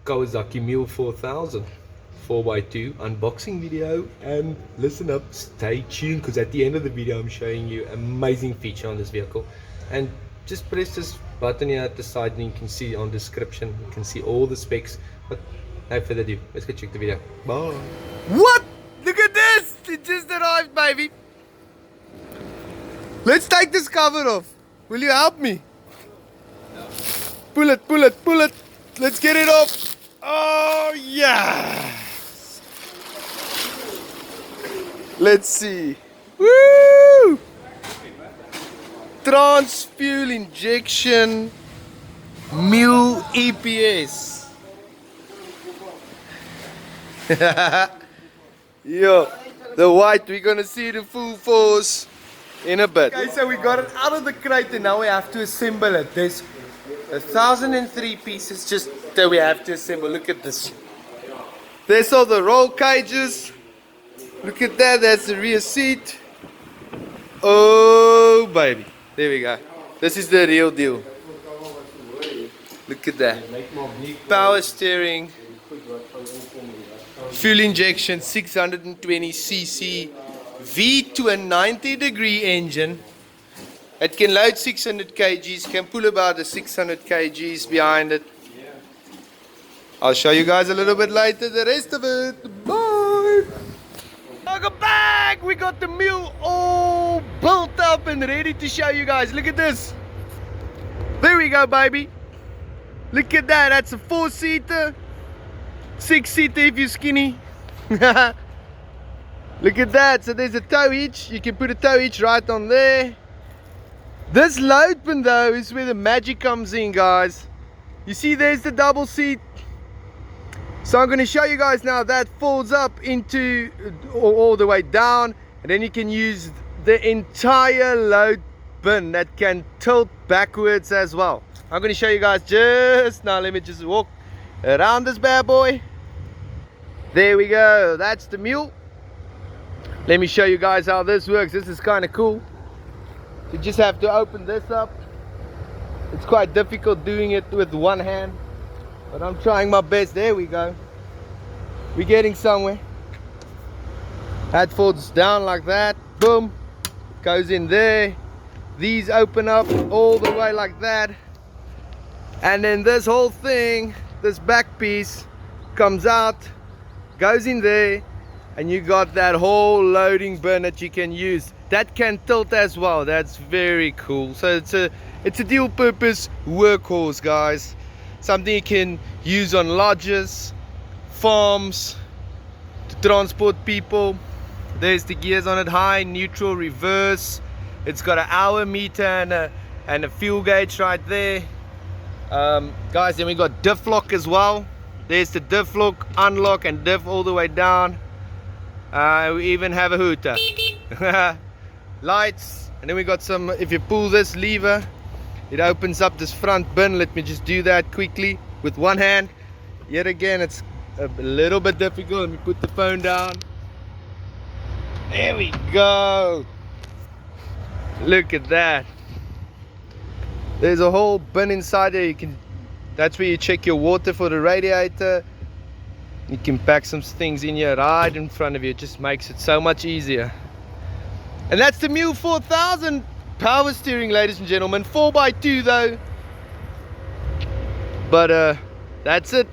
Kawasaki Mule 4000 4x2 unboxing video. And listen up, stay tuned, because at the end of the video I'm showing you an amazing feature on this vehicle. And just press this button here at the side and you can see on description, you can see all the specs. But no further ado, let's go check the video. Bye. What? Look at this! It just arrived, baby. Let's take this cover off. Will you help me? Pull it, pull it, pull it. Let's get it off. Oh, yeah. Let's see. Woo! Trans fuel injection Mule EPS. Yo, the white, we're gonna see it in full force in a bit. Okay, so we got it out of the crate and now we have to assemble it. There's 1,003 pieces just that we have to assemble. Look at this. There's all the roll cages. Look at that, that's the rear seat. Oh baby, there we go. This is the real deal. Look at that. Power steering. Fuel injection, 620cc V to a 90-degree engine. It can load 600 kgs, can pull about the 600 kgs behind it. I'll show you guys a little bit later the rest of it. Bye! Welcome back! We got the Mule all built up and ready to show you guys. Look at this. There we go, baby. Look at that. That's a 4-seater. 6-seater if you're skinny. Look at that. So there's a tow hitch. You can put a tow hitch right on there. This load bin though is where the magic comes in, guys. You see there's the double seat. So I'm going to show you guys now that folds up into all the way down, and then you can use the entire load bin that can tilt backwards as well. I'm going to show you guys just now. Let me just walk around this bad boy. There we go. That's the Mule. Let me show you guys how this works. This is kind of cool. You just have to open this up. It's quite difficult doing it with one hand, but I'm trying my best. There we go. We're getting somewhere. That folds down like that. Boom. Goes in there. These open up all the way like that. And then this whole thing, this back piece, comes out, goes in there, and you got that whole loading bin that you can use. That can tilt as well. That's very cool. So it's a dual purpose workhorse, guys. Something you can use on lodges, farms, to transport people. There's the gears on it: high, neutral, reverse. It's got an hour meter and a fuel gauge right there. Guys, then we got diff lock as well. There's the diff lock, unlock, and diff all the way down. We even have a hooter. Lights, and then we got some. If you pull this lever, it opens up this front bin. Let me just do that quickly with one hand. Yet again, it's a little bit difficult. Let me put the phone down. There we go. Look at that. There's a whole bin inside there. That's where you check your water for the radiator. You can pack some things in here right in front of you. It just makes it so much easier. And that's the Mule 4000 power steering, ladies and gentlemen. 4x2 though. But that's it.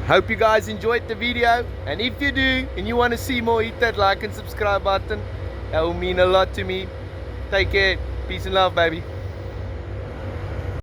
Hope you guys enjoyed the video. And if you do and you want to see more, hit that like and subscribe button. That will mean a lot to me. Take care. Peace and love, baby.